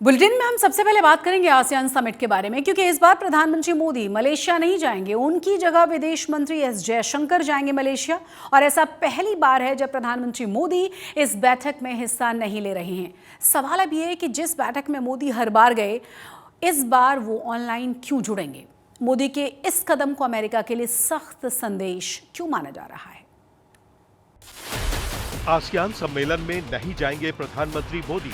Bulletin में हम सबसे पहले बात करेंगे आसियान समिट के बारे में, क्योंकि इस बार प्रधानमंत्री मोदी मलेशिया नहीं जाएंगे। उनकी जगह विदेश मंत्री एस जयशंकर जाएंगे मलेशिया, और ऐसा पहली बार है जब प्रधानमंत्री मोदी इस बैठक में हिस्सा नहीं ले रहे हैं। सवाल अब यह है कि जिस बैठक में मोदी हर बार गए, इस बार वो ऑनलाइन क्यों जुड़ेंगे? मोदी के इस कदम को अमेरिका के लिए सख्त संदेश क्यों माना जा रहा है? आसियान सम्मेलन में नहीं जाएंगे प्रधानमंत्री मोदी।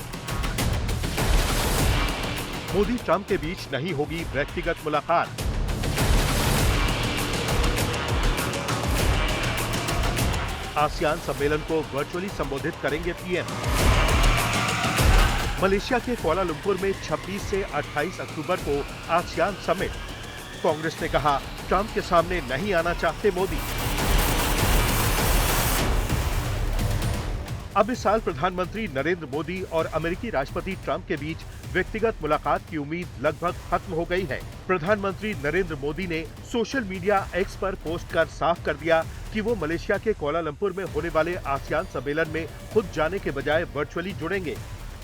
मोदी ट्रंप के बीच नहीं होगी व्यक्तिगत मुलाकात। आसियान सम्मेलन को वर्चुअली संबोधित करेंगे पीएम। मलेशिया के कुआलालंपुर में 26 से 28 अक्टूबर को आसियान समिट। कांग्रेस ने कहा ट्रंप के सामने नहीं आना चाहते मोदी। अब इस साल प्रधानमंत्री नरेंद्र मोदी और अमेरिकी राष्ट्रपति ट्रंप के बीच व्यक्तिगत मुलाकात की उम्मीद लगभग खत्म हो गई है। प्रधानमंत्री नरेंद्र मोदी ने सोशल मीडिया एक्स पर पोस्ट कर साफ कर दिया कि वो मलेशिया के कुआलालंपुर में होने वाले आसियान सम्मेलन में खुद जाने के बजाय वर्चुअली जुड़ेंगे।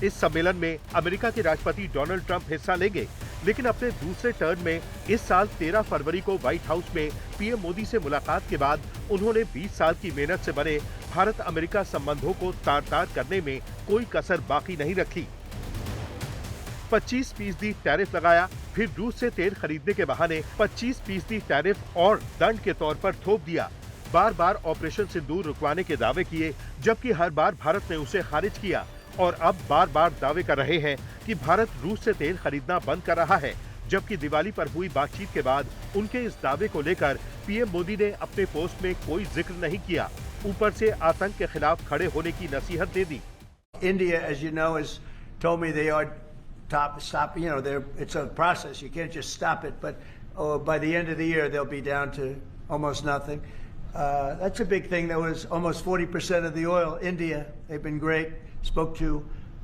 इस सम्मेलन में अमेरिका के राष्ट्रपति डोनाल्ड ट्रंप हिस्सा लेंगे, लेकिन अपने दूसरे टर्न में इस साल 13 फरवरी को व्हाइट हाउस में पीएम मोदी से मुलाकात के बाद उन्होंने 20 साल की मेहनत से बने भारत अमेरिका संबंधों को तार-तार करने में कोई कसर बाकी नहीं रखी। 25% टैरिफ लगाया, फिर रूस से तेल खरीदने के बहाने 25% टैरिफ और दंड के तौर पर थोप दिया। बार बार ऑपरेशन सिंदूर रुकवाने के दावे किए, जबकि हर बार भारत ने उसे खारिज किया, और अब बार बार दावे कर रहे हैं कि भारत रूस से तेल खरीदना बंद कर रहा है, जबकि दिवाली पर हुई बातचीत के बाद उनके इस दावे को लेकर पीएम मोदी ने अपने पोस्ट में कोई जिक्र नहीं किया। ऊपर से आतंक के खिलाफ खड़े होने की नसीहत दे दी। India, as you know, has told me they are stop. You know, it's a process. You can't just stop it. But by the end of the year, they'll be down to almost nothing. That's a big thing. That was almost 40% of the oil. India, they've been great. Spoke to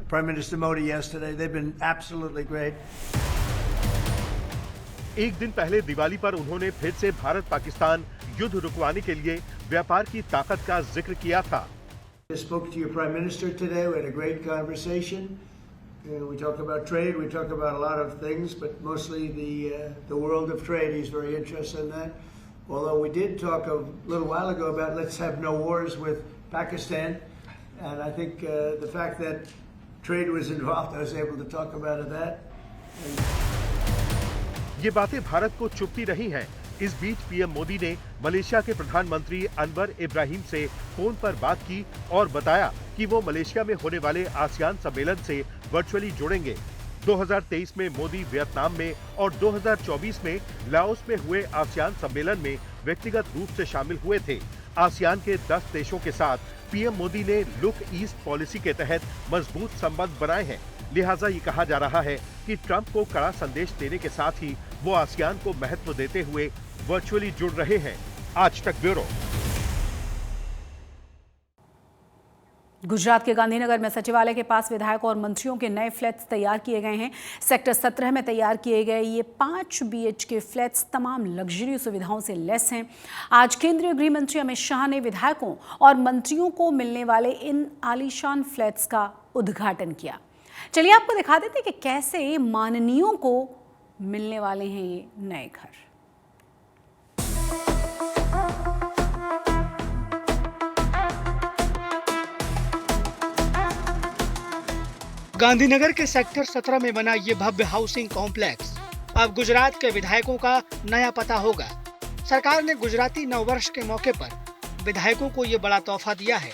Prime Minister Modi yesterday. They've been absolutely great. एक दिन पहले दिवाली पर उन्होंने फिर से भारत पाकिस्तान युद्ध रुकवाने के लिए व्यापार की ताकत का जिक्र किया था। I spoke to your Prime Minister today. We had a great conversation. We talk about trade. We talk about a lot of things, but mostly the world of trade. He's very interested in that. Although we did talk a little while ago about let's have no wars with Pakistan, and I think the fact that trade was involved, I was able to talk about that. ये बातें भारत को चुभती रही हैं। इस बीच PM Modi ने Malaysia के प्रधानमंत्री अनवर इब्राहिम से फोन पर बात की और बताया कि वो मलेशिया में होने वाले आसियान सम्मेलन से वर्चुअली जुड़ेंगे। 2023 में मोदी वियतनाम में और 2024 में लाओस में हुए आसियान सम्मेलन में व्यक्तिगत रूप से शामिल हुए थे। आसियान के 10 देशों के साथ पीएम मोदी ने लुक ईस्ट पॉलिसी के तहत मजबूत संबंध बनाए हैं। लिहाजा ये कहा जा रहा है कि ट्रंप को कड़ा संदेश देने के साथ ही वो आसियान को महत्व देते हुए वर्चुअली जुड़ रहे हैं। आज तक ब्यूरो। गुजरात के गांधीनगर में सचिवालय के पास विधायकों और मंत्रियों के नए फ्लैट्स तैयार किए गए हैं। सेक्टर 17 में तैयार किए गए ये 5 BHK फ्लैट्स तमाम लग्जरी सुविधाओं से लैस हैं। आज केंद्रीय गृह मंत्री अमित शाह ने विधायकों और मंत्रियों को मिलने वाले इन आलीशान फ्लैट्स का उद्घाटन किया। चलिए आपको दिखा देते हैं कि कैसे माननीयों को मिलने वाले हैं ये नए घर। गांधीनगर के सेक्टर 17 में बना ये भव्य हाउसिंग कॉम्प्लेक्स अब गुजरात के विधायकों का नया पता होगा। सरकार ने गुजराती नववर्ष के मौके पर विधायकों को ये बड़ा तोहफा दिया है।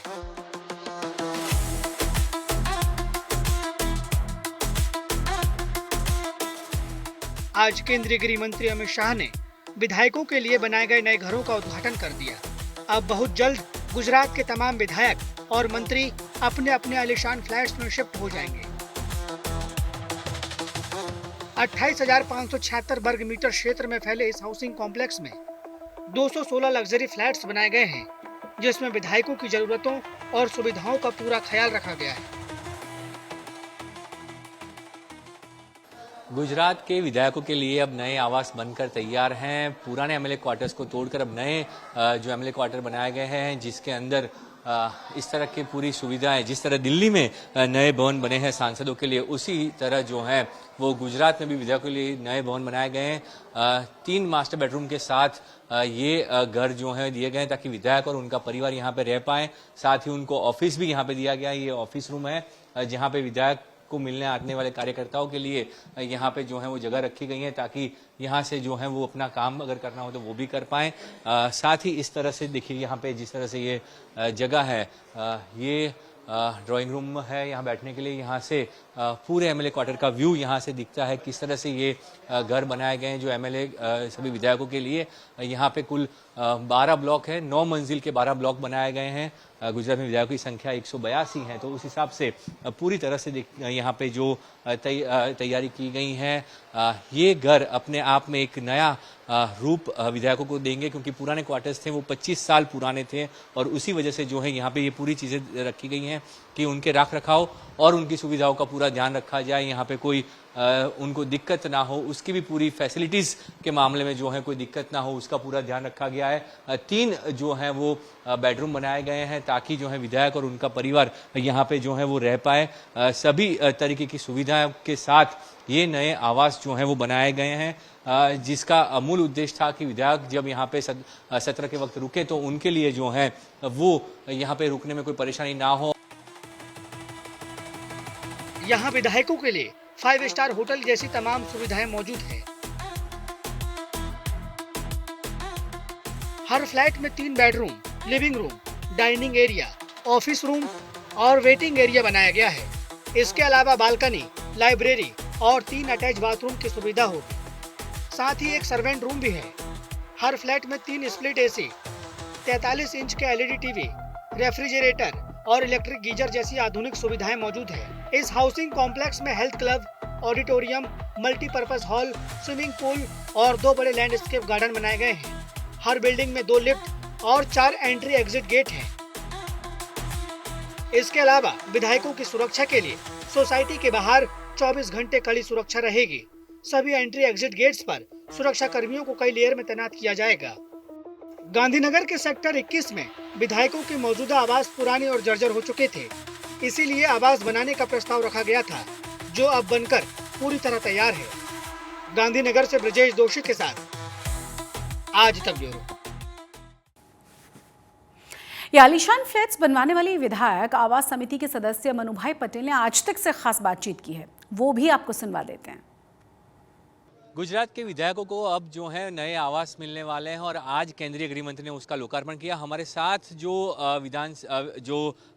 आज केंद्रीय गृह मंत्री अमित शाह ने विधायकों के लिए बनाए गए नए घरों का उद्घाटन कर दिया। अब बहुत जल्द गुजरात के तमाम विधायक और मंत्री अपने अपने आलीशान फ्लैट्स में शिफ्ट हो जाएंगे। 28,576 वर्ग मीटर क्षेत्र में फैले इस हाउसिंग कॉम्प्लेक्स में 216 लग्जरी फ्लैट्स बनाए गए हैं, जिसमें विधायकों की जरूरतों और सुविधाओं का पूरा ख्याल रखा गया है। गुजरात के विधायकों के लिए अब नए आवास बनकर तैयार हैं। पुराने एमएलए क्वार्टर्स को तोड़कर अब नए जो एमएलए क्वार्टर बनाए गए हैं, जिसके अंदर इस तरह की पूरी सुविधाएं जिस तरह दिल्ली में नए भवन बने हैं सांसदों के लिए, उसी तरह जो है वो गुजरात में भी विधायकों के लिए नए भवन बनाए गए हैं। 3 मास्टर बेडरूम के साथ ये घर जो है दिए गए हैं ताकि विधायक और उनका परिवार यहाँ पे रह पाएं। साथ ही उनको ऑफिस भी यहाँ पे दिया गया है। ये ऑफिस रूम है जहाँ पे विधायक को मिलने आने वाले कार्यकर्ताओं के लिए यहाँ पे जो है वो जगह रखी गई है ताकि यहाँ से जो है वो अपना काम अगर करना हो तो वो भी कर पाएं। साथ ही इस तरह से देखिए यहाँ पे जिस तरह से ये जगह है, ये ड्राइंग रूम है यहाँ बैठने के लिए। यहाँ से पूरे एमएलए क्वार्टर का व्यू यहाँ से दिखता है किस तरह से ये घर बनाए गए हैं जो एमएलए सभी विधायकों के लिए। यहाँ पे कुल 12 ब्लॉक है, 9 मंजिल के 12 ब्लॉक बनाए गए हैं। गुजरात में विधायकों की संख्या 182 है, तो उस हिसाब से पूरी तरह से यहाँ पे जो तैयारी की गई है, ये घर अपने आप में एक नया रूप विधायकों को देंगे क्योंकि पुराने क्वार्टर्स थे वो 25 साल पुराने थे और उसी वजह से जो है यहाँ पे ये पूरी चीज़ें रखी गई हैं कि उनके रख रखाव और उनकी सुविधाओं का पूरा ध्यान रखा जाए। यहाँ पे कोई उनको दिक्कत ना हो, उसकी भी पूरी फैसिलिटीज़ के मामले में जो है कोई दिक्कत ना हो, उसका पूरा ध्यान रखा गया है। 3 जो है वो बेडरूम बनाए गए हैं ताकि जो है विधायक और उनका परिवार यहाँ पे जो है वो रह पाए। सभी तरीके की सुविधाओं के साथ ये नए आवास जो हैं वो बनाए गए हैं, जिसका मूल उद्देश्य था कि विधायक जब यहाँ पे सत्र के वक्त रुके तो उनके लिए जो है वो यहाँ पे रुकने में कोई परेशानी ना हो। यहाँ विधायकों के लिए 5 स्टार होटल जैसी तमाम सुविधाएं मौजूद है। हर फ्लैट में 3 bedroom, living room, dining area, office room और वेटिंग एरिया बनाया गया है। इसके अलावा बालकनी, लाइब्रेरी और 3 अटैच बाथरूम की सुविधा होगी। साथ ही एक सर्वेंट रूम भी है। हर फ्लैट में 3 स्प्लिट एसी, 43 इंच के एलईडी टीवी, रेफ्रिजरेटर और इलेक्ट्रिक गीजर जैसी आधुनिक सुविधाएं मौजूद है। इस हाउसिंग कॉम्प्लेक्स में health club, auditorium, multipurpose hall, swimming pool और 2 बड़े लैंडस्केप गार्डन बनाए गए हैं। हर बिल्डिंग में 2 लिफ्ट और 4 एंट्री एग्जिट गेट हैं। इसके अलावा विधायकों की सुरक्षा के लिए सोसाइटी के बाहर 24 घंटे कड़ी सुरक्षा रहेगी। सभी एंट्री एग्जिट गेट्स पर सुरक्षा कर्मियों को कई लेयर में तैनात किया जाएगा। गांधीनगर के सेक्टर 21 में विधायकों के मौजूदा आवास पुराने और जर्जर हो चुके थे, इसीलिए आवास बनाने का प्रस्ताव रखा गया था, जो अब बनकर पूरी तरह तैयार है। गांधीनगर से ब्रजेश दोषी के साथ आज तक ब्यूरो। ये आलीशान फ्लैट्स बनवाने वाली विधायक आवास समिति के सदस्य मनुभाई पटेल ने आज तक से खास बातचीत की है, वो भी आपको सुनवा देते हैं। गुजरात के विधायकों को अब जो है नए आवास मिलने वाले हैं और आज केंद्रीय गृह मंत्री ने उसका लोकार्पण किया। हमारे साथ जो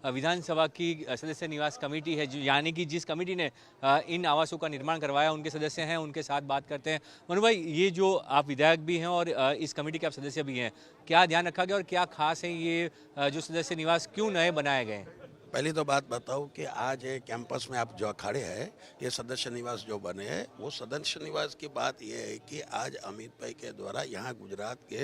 विधानसभा की सदस्य निवास कमेटी है, यानी कि जिस कमेटी ने इन आवासों का निर्माण करवाया, उनके सदस्य हैं, उनके साथ बात करते हैं। मनु भाई, ये जो आप विधायक भी हैं और इस कमेटी के आप सदस्य भी हैं, क्या ध्यान रखा गया और क्या खास है ये जो सदस्य निवास क्यों नए बनाए गए? पहली तो बात बताऊं कि आज ये कैंपस में आप जो खड़े हैं, ये सदस्य निवास जो बने हैं, वो सदस्य निवास की बात ये है कि आज अमित भाई के द्वारा यहाँ गुजरात के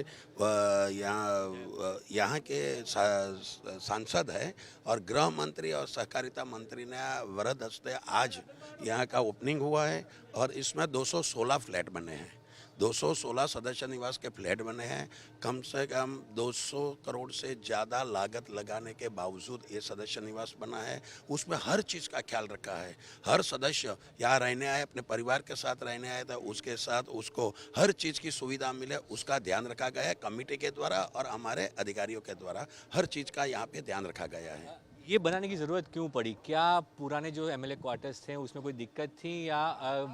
यहाँ के सांसद है और गृह मंत्री और सहकारिता मंत्री ने वरद हस्ते आज यहाँ का ओपनिंग हुआ है और इसमें 216 फ्लैट बने हैं। 216 सदस्य निवास के फ्लैट बने हैं। कम से कम 200 करोड़ से ज़्यादा लागत लगाने के बावजूद ये सदस्य निवास बना है। उसमें हर चीज़ का ख्याल रखा है। हर सदस्य यहाँ रहने आए, अपने परिवार के साथ रहने आए, तो उसके साथ उसको हर चीज़ की सुविधा मिले, उसका ध्यान रखा गया है। कमेटी के द्वारा और हमारे अधिकारियों के द्वारा हर चीज़ का यहाँ पे ध्यान रखा गया है। ये बनाने की ज़रूरत क्यों पड़ी? क्या पुराने जो एमएलए क्वार्टर्स थे उसमें कोई दिक्कत थी या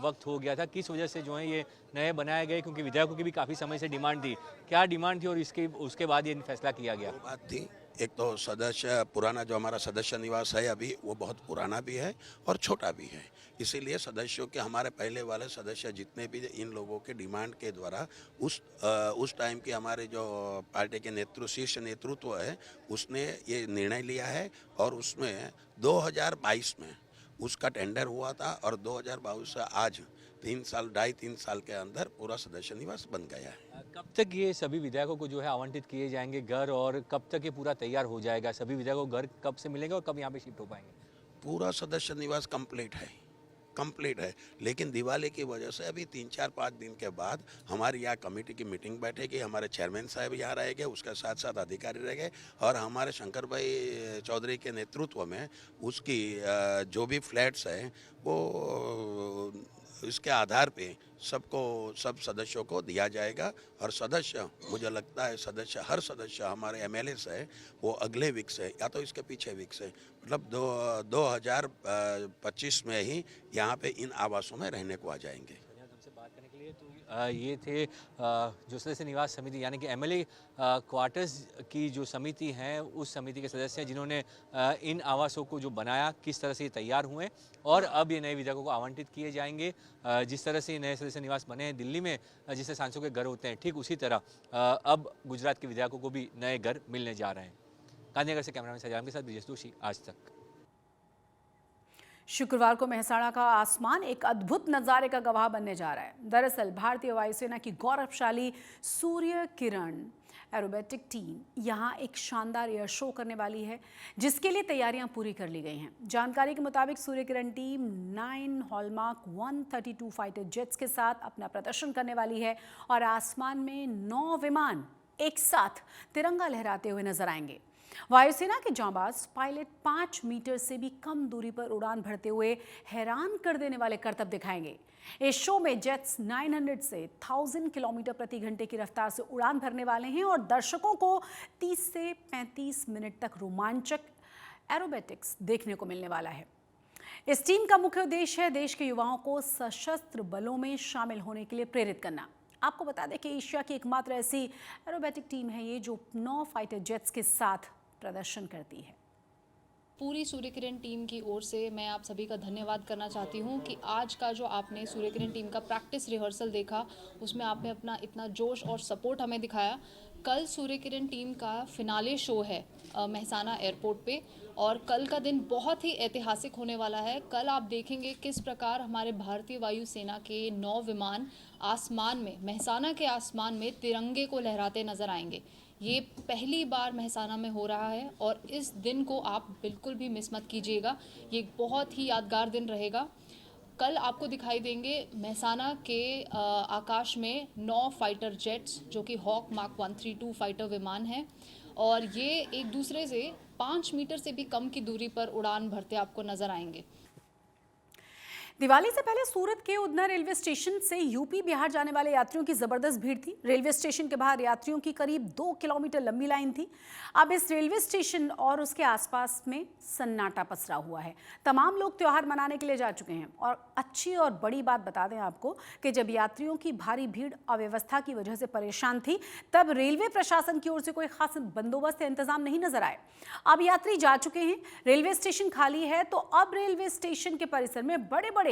वक्त हो गया था? किस वजह से जो है ये नए बनाए गए? क्योंकि विधायकों की भी काफ़ी समय से डिमांड थी। क्या डिमांड थी और उसके बाद ये फैसला किया गया? बात थी, एक तो सदस्य पुराना जो हमारा सदस्य निवास है अभी वो बहुत पुराना भी है और छोटा भी है, इसीलिए सदस्यों के हमारे पहले वाले सदस्य जितने भी इन लोगों के डिमांड के द्वारा उस टाइम की हमारे जो पार्टी के शीर्ष नेतृत्व है उसने ये निर्णय लिया है और उसमें 2022 में उसका टेंडर हुआ था और 2022 से आज 3 साल के अंदर पूरा सदस्य निवास बन गया है। कब तक ये सभी विधायकों को जो है आवंटित किए जाएंगे घर और कब तक ये पूरा तैयार हो जाएगा? सभी विधायकों को घर कब से मिलेंगे और कब यहाँ पे शिफ्ट हो पाएंगे? पूरा सदस्य निवास कंप्लीट है, कंप्लीट है। लेकिन दिवाली की वजह से अभी 3-4-5 दिन के बाद हमारे यहाँ कमेटी की मीटिंग बैठेगी, हमारे चेयरमैन साहब यहाँ रहेंगे, उसके साथ साथ अधिकारी रहेंगे और हमारे शंकर भाई चौधरी के नेतृत्व में उसकी जो भी फ्लैट्स हैं वो इसके आधार पे सब सदस्यों को दिया जाएगा। और सदस्य, मुझे लगता है हर सदस्य हमारे एमएलए है वो अगले वीक से या तो इसके पीछे वीक से मतलब 2025 में ही यहाँ पे इन आवासों में रहने को आ जाएंगे। हमसे बात करने के लिए तो ये थे जो सदस्य निवास समिति यानी कि एमएलए क्वार्टर्स की जो समिति है उस समिति के सदस्य हैं जिन्होंने इन आवासों को जो बनाया, किस तरह से ये तैयार हुए और अब ये नए विधायकों को आवंटित किए जाएंगे। जिस तरह से ये नए सदस्य निवास बने हैं दिल्ली में जिससे सांसदों के घर होते हैं, ठीक उसी तरह अब गुजरात के विधायकों को भी नए घर मिलने जा रहे हैं। गांधीनगर से कैमरामैन सजाम के साथ ब्रिजेश जोशी, आज तक। शुक्रवार को मेहसाणा का आसमान एक अद्भुत नजारे का गवाह बनने जा रहा है। दरअसल भारतीय वायुसेना की गौरवशाली सूर्य किरण एरोबेटिक टीम यहां एक शानदार एयर शो करने वाली है, जिसके लिए तैयारियां पूरी कर ली गई हैं। जानकारी के मुताबिक Surya Kiran team 9 hallmark 132 fighter jets के साथ अपना प्रदर्शन करने वाली है और आसमान में 9 विमान एक साथ तिरंगा लहराते हुए नजर आएंगे। वायुसेना के जांबाज पायलट 5 मीटर से भी कम दूरी पर उड़ान भरते हुए हैरान कर देने वाले करतब दिखाएंगे। इस शो में जेट्स 900 से 1000 किलोमीटर प्रति घंटे की रफ्तार से उड़ान भरने वाले हैं और दर्शकों को 30 से 35 मिनट तक रोमांचक एरोबेटिक्स देखने को मिलने वाला है। इस टीम का मुख्य उद्देश्य है देश के युवाओं को सशस्त्र बलों में शामिल होने के लिए प्रेरित करना। आपको बता दें कि एशिया की एकमात्र ऐसी एरोबेटिक टीम है ये जो 9 फाइटर जेट्स के साथ प्रदर्शन करती है। पूरी सूर्य किरण टीम की ओर से मैं आप सभी का धन्यवाद करना चाहती हूं कि आज का जो आपने सूर्य किरण टीम का प्रैक्टिस रिहर्सल देखा उसमें आपने अपना इतना जोश और सपोर्ट हमें दिखाया। कल सूर्य किरण टीम का फिनाले शो है मेहसाना एयरपोर्ट पे और कल का दिन बहुत ही ऐतिहासिक होने वाला है। कल आप देखेंगे किस प्रकार हमारे भारतीय वायुसेना के 9 विमान आसमान में, मेहसाना के आसमान में तिरंगे को लहराते नजर आएंगे। ये पहली बार मेहसाना में हो रहा है और इस दिन को आप बिल्कुल भी मिस मत कीजिएगा। ये एक बहुत ही यादगार दिन रहेगा। कल आपको दिखाई देंगे मेहसाना के आकाश में 9 फाइटर जेट्स जो कि हॉक मार्क 132 फाइटर विमान हैं और ये एक दूसरे से 5 मीटर से भी कम की दूरी पर उड़ान भरते आपको नजर आएंगे। दिवाली से पहले सूरत के उधना रेलवे स्टेशन से यूपी बिहार जाने वाले यात्रियों की जबरदस्त भीड़ थी। रेलवे स्टेशन के बाहर यात्रियों की करीब 2 किलोमीटर लंबी लाइन थी। अब इस रेलवे स्टेशन और उसके आसपास में सन्नाटा पसरा हुआ है। तमाम लोग त्योहार मनाने के लिए जा चुके हैं और अच्छी और बड़ी बात बता दें आपको कि जब यात्रियों की भारी भीड़ अव्यवस्था की वजह से परेशान थी तब रेलवे प्रशासन की ओर से कोई खास बंदोबस्त या इंतजाम नहीं नजर आए। अब यात्री जा चुके हैं, रेलवे स्टेशन खाली है, तो अब रेलवे स्टेशन के परिसर में बड़े बड़े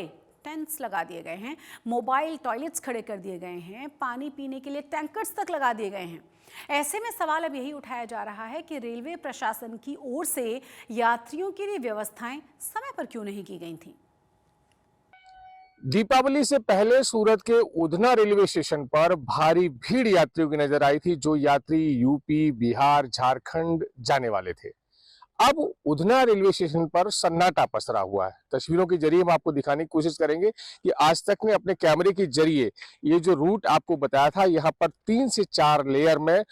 टेंट्स लगा दिए गए हैं, मोबाइल टॉयलेट्स खड़े कर दिए गए हैं, पानी पीने के लिए टैंकर्स तक लगा दिए गए हैं। ऐसे में सवाल अब यही उठाया जा रहा है कि रेलवे प्रशासन की ओर से यात्रियों के लिए व्यवस्थाएं समय पर क्यों नहीं की गई थीं? दीपावली से पहले सूरत के उधना रेलवे स्टेशन पर भारी भीड़ यात्रियों की नजर आई थी, जो यात्री यूपी, बिहार, झारखंड जाने वाले थे। अब उधना रेलवे स्टेशन पर सन्नाटा पसरा हुआ है। तस्वीरों के जरिए हम आपको दिखाने की कोशिश करेंगे कि आज तक ने अपने कैमरे के जरिए ये जो रूट आपको बताया था, यहाँ पर 3 से 4 लेयर में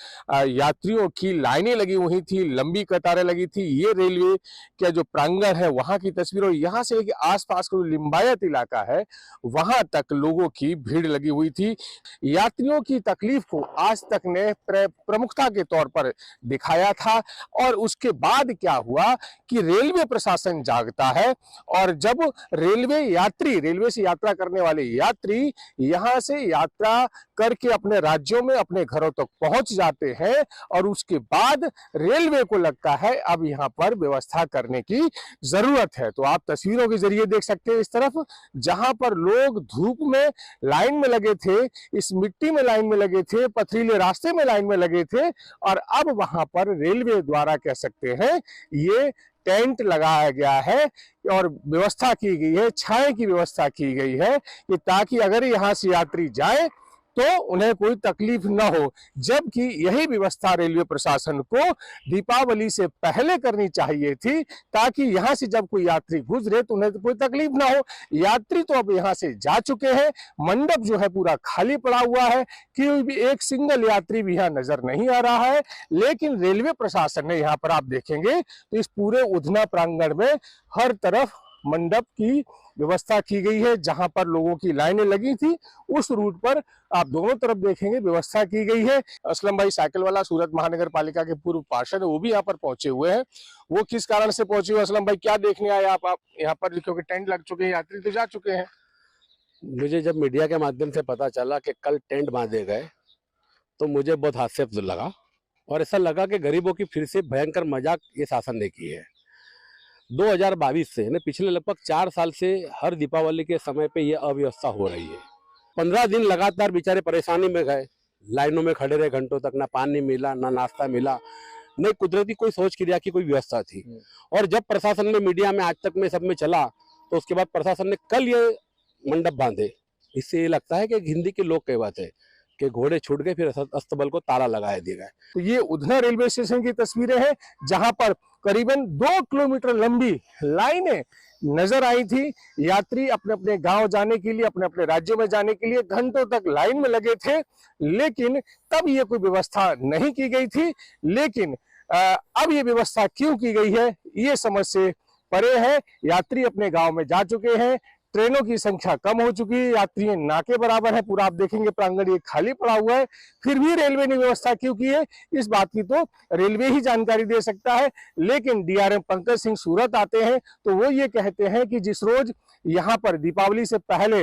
यात्रियों की लाइनें लगी हुई थी, लंबी कतारें लगी थी। ये रेलवे का जो प्रांगण है वहां की तस्वीर, और यहाँ से लेकर आसपास का जो लिम्बायत इलाका है वहां तक लोगों की भीड़ लगी हुई थी। यात्रियों की तकलीफ को आज तक ने प्रमुखता के तौर पर दिखाया था और उसके बाद क्या हुआ कि रेलवे प्रशासन जागता है और जब रेलवे से यात्रा करने वाले यात्री यहां से यात्रा करके अपने राज्यों में, अपने घरों तक पहुंच जाते हैं और उसके बाद रेलवे को लगता है अब यहां पर व्यवस्था करने की जरूरत है। तो आप तस्वीरों के जरिए देख सकते हैं इस तरफ जहां पर लोग धूप में लाइन में लगे थे, इस मिट्टी में लाइन में लगे थे, पथरीले रास्ते में लाइन में लगे थे और अब वहां पर रेलवे द्वारा कह सकते हैं ये टेंट लगाया गया है और व्यवस्था की गई है, छाए की व्यवस्था की गई है कि ताकि अगर यहाँ से यात्री जाए तो उन्हें कोई तकलीफ न हो, जबकि यही व्यवस्था रेलवे प्रशासन को दीपावली से पहले करनी चाहिए थी, ताकि यहां से जब कोई यात्री गुजरे तो उन्हें कोई तकलीफ ना हो। यात्री तो अब यहां से जा चुके हैं, मंडप जो है पूरा खाली पड़ा हुआ है, कोई भी एक सिंगल यात्री भी यहाँ नजर नहीं आ रहा है। लेकिन रेलवे प्रशासन ने, यहाँ पर आप देखेंगे तो इस पूरे उधना प्रांगण में हर तरफ मंडप की व्यवस्था की गई है। जहां पर लोगों की लाइनें लगी थी, उस रूट पर आप दोनों तरफ देखेंगे व्यवस्था की गई है। असलम भाई साइकिल वाला, सूरत महानगर पालिका के पूर्व पार्षद, वो भी यहाँ पर पहुंचे हुए हैं। वो किस कारण से पहुंचे हुए, असलम भाई क्या देखने आए आप यहाँ पर, क्योंकि टेंट लग चुके हैं, यात्री तो जा चुके हैं? मुझे जब मीडिया के माध्यम से पता चला कि कल टेंट बांधे गए तो मुझे बहुत हास्यास्पद लगा, और ऐसा लगा कि गरीबों की फिर से भयंकर मजाक ये शासन ने की है। 2022 से यानी पिछले लगभग 4 साल से हर दीपावली के समय पे ये अव्यवस्था हो रही है। 15 दिन लगातार बेचारे परेशानी में गए, लाइनों में खड़े रहे घंटों तक, ना पानी मिला ना नाश्ता मिला, न कुदरती कोई सोच क्रिया की कोई व्यवस्था थी। और जब प्रशासन ने मीडिया में आज तक में सब में चला, तो उसके बाद प्रशासन ने कल ये मंडप बांधे। इससे ये लगता है कि हिंदी के लोग कहावत है कि घोड़े छूट गए फिर अस्तबल को ताला लगाया दिया गया। तो ये उधना रेलवे स्टेशन की तस्वीरें हैं, जहां पर करीबन 2 किलोमीटर लंबी लाइनें नजर आई थी। यात्री अपने अपने गांव जाने के लिए, अपने अपने राज्यों में जाने के लिए घंटों तक लाइन में लगे थे, लेकिन तब ये कोई व्यवस्था नहीं की गई थी। लेकिन अब ये व्यवस्था क्यों की गई है, ये समझ से परे है। यात्री अपने गांव में जा चुके हैं, ट्रेनों की संख्या कम हो चुकी है, यात्री ना के बराबर है। पूरा आप देखेंगे प्रांगण ये खाली पड़ा हुआ है। फिर भी रेलवे ने व्यवस्था क्यों की है, इस बात की तो रेलवे ही जानकारी दे सकता है। लेकिन डीआरएम पंकज सिंह सूरत आते हैं तो वो ये कहते हैं कि जिस रोज यहाँ पर दीपावली से पहले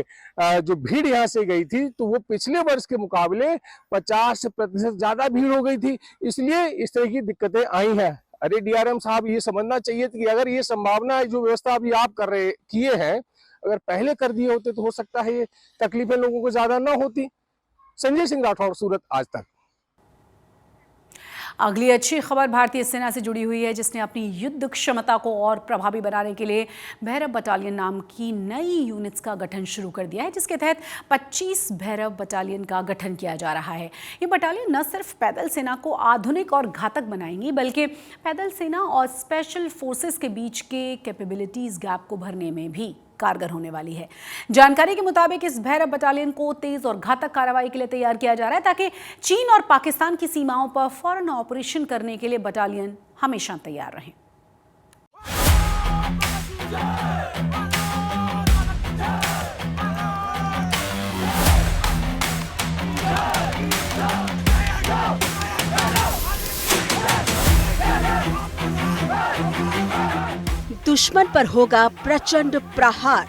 जो भीड़ यहाँ से गई थी, तो वो पिछले वर्ष के मुकाबले 50% ज्यादा भीड़ हो गई थी, इसलिए इस तरह की दिक्कतें आई हैं। अरे डीआरएम साहब, ये समझना चाहिए कि अगर ये संभावना जो व्यवस्था अभी आप किए हैं, अगर पहले कर दिए होते तो हो सकता है ये तकलीफें लोगों को ज्यादा ना होती। संजय सिंह राठौर, सूरत, आज तक। अगली अच्छी खबर भारतीय सेना से जुड़ी हुई है, जिसने अपनी युद्ध क्षमता को और प्रभावी बनाने के लिए भैरव बटालियन नाम की नई यूनिट्स का गठन शुरू कर दिया है, जिसके तहत 25 भैरव बटालियन का गठन किया जा रहा है। ये बटालियन न सिर्फ पैदल सेना को आधुनिक और घातक बनाएंगी, बल्कि पैदल सेना और स्पेशल फोर्सेस के बीच के कैपेबिलिटीज गैप को भरने में भी कारगर होने वाली है। जानकारी के मुताबिक इस भैरव बटालियन को तेज और घातक कार्रवाई के लिए तैयार किया जा रहा है, ताकि चीन और पाकिस्तान की सीमाओं पर फौरन ऑपरेशन करने के लिए बटालियन हमेशा तैयार रहे। दुश्मन पर होगा प्रचंड प्रहार।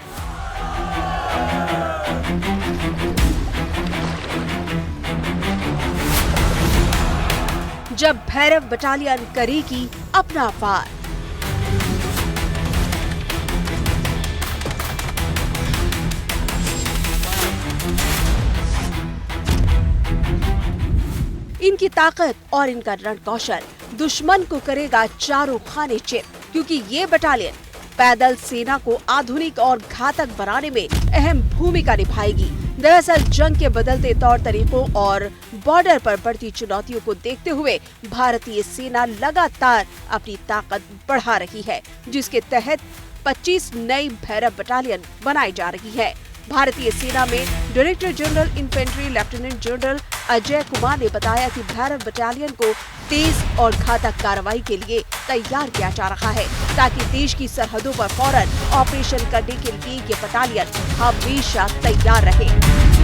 जब भैरव बटालियन करेगी अपना वार। इनकी ताकत और इनका रण कौशल दुश्मन को करेगा चारों खाने चित, क्योंकि ये बटालियन पैदल सेना को आधुनिक और घातक बनाने में अहम भूमिका निभाएगी। दरअसल जंग के बदलते तौर तरीकों और बॉर्डर पर बढ़ती चुनौतियों को देखते हुए भारतीय सेना लगातार अपनी ताकत बढ़ा रही है, जिसके तहत 25 नई भैरव बटालियन बनाई जा रही है। भारतीय सेना में director general infantry lieutenant general Ajay Kumar ने बताया कि भैरव बटालियन को तेज और घातक कार्रवाई के लिए तैयार किया जा रहा है, ताकि देश की सरहदों पर फौरन ऑपरेशन करने के लिए ये बटालियन हमेशा तैयार रहे।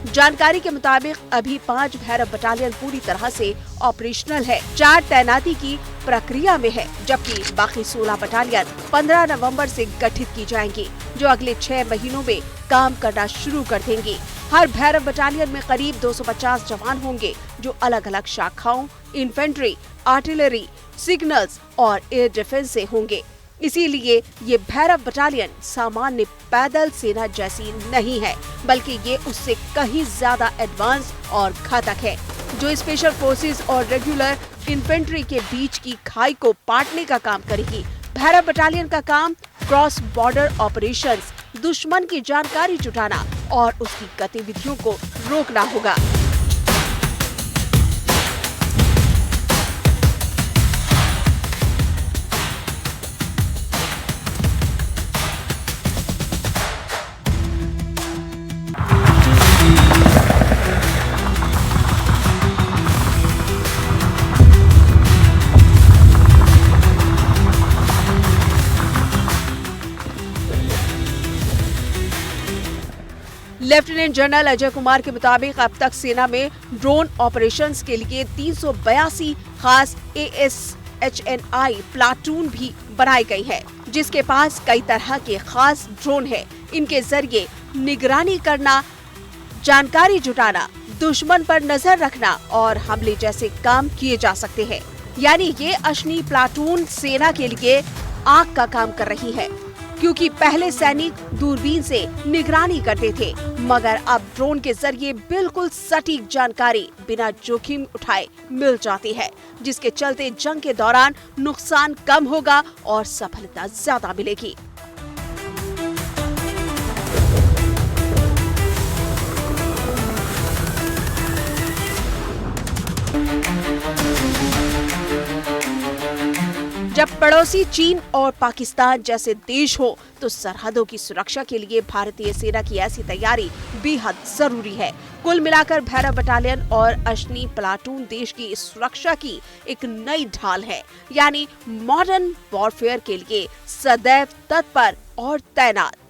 जानकारी के मुताबिक अभी 5 भैरव बटालियन पूरी तरह से ऑपरेशनल है, 4 तैनाती की प्रक्रिया में है, जबकि बाकी 16 बटालियन 15 नवंबर से गठित की जाएंगी, जो अगले 6 महीनों में काम करना शुरू कर देंगी। हर भैरव बटालियन में करीब 250 जवान होंगे, जो अलग अलग शाखाओं इन्फेंट्री, आर्टिलरी, सिग्नल्स और एयर डिफेंस से होंगे। इसीलिए ये भैरव बटालियन सामान्य पैदल सेना जैसी नहीं है, बल्कि ये उससे कहीं ज्यादा एडवांस और घातक है, जो स्पेशल फोर्सेस और रेगुलर इन्फेंट्री के बीच की खाई को पाटने का काम करेगी। भैरव बटालियन का काम क्रॉस बॉर्डर ऑपरेशंस, दुश्मन की जानकारी जुटाना और उसकी गतिविधियों को रोकना होगा। लेफ्टिनेंट जनरल अजय कुमार के मुताबिक अब तक सेना में ड्रोन ऑपरेशंस के लिए 382 खास ASHNI प्लाटून भी बनाई गई है, जिसके पास कई तरह के खास ड्रोन हैं। इनके जरिए निगरानी करना, जानकारी जुटाना, दुश्मन पर नजर रखना और हमले जैसे काम किए जा सकते हैं। यानी ये अश्नी प्लाटून सेना के लिए आंख का काम कर रही है, क्योंकि पहले सैनिक दूरबीन से निगरानी करते थे, मगर अब ड्रोन के जरिए बिल्कुल सटीक जानकारी बिना जोखिम उठाए मिल जाती है, जिसके चलते जंग के दौरान नुकसान कम होगा और सफलता ज्यादा मिलेगी। जब पड़ोसी चीन और पाकिस्तान जैसे देश हो तो सरहदों की सुरक्षा के लिए भारतीय सेना की ऐसी तैयारी बेहद जरूरी है। कुल मिलाकर भैरव बटालियन और अश्नी प्लाटून देश की सुरक्षा की एक नई ढाल है, यानी मॉडर्न वॉरफेयर के लिए सदैव तत्पर और तैनात।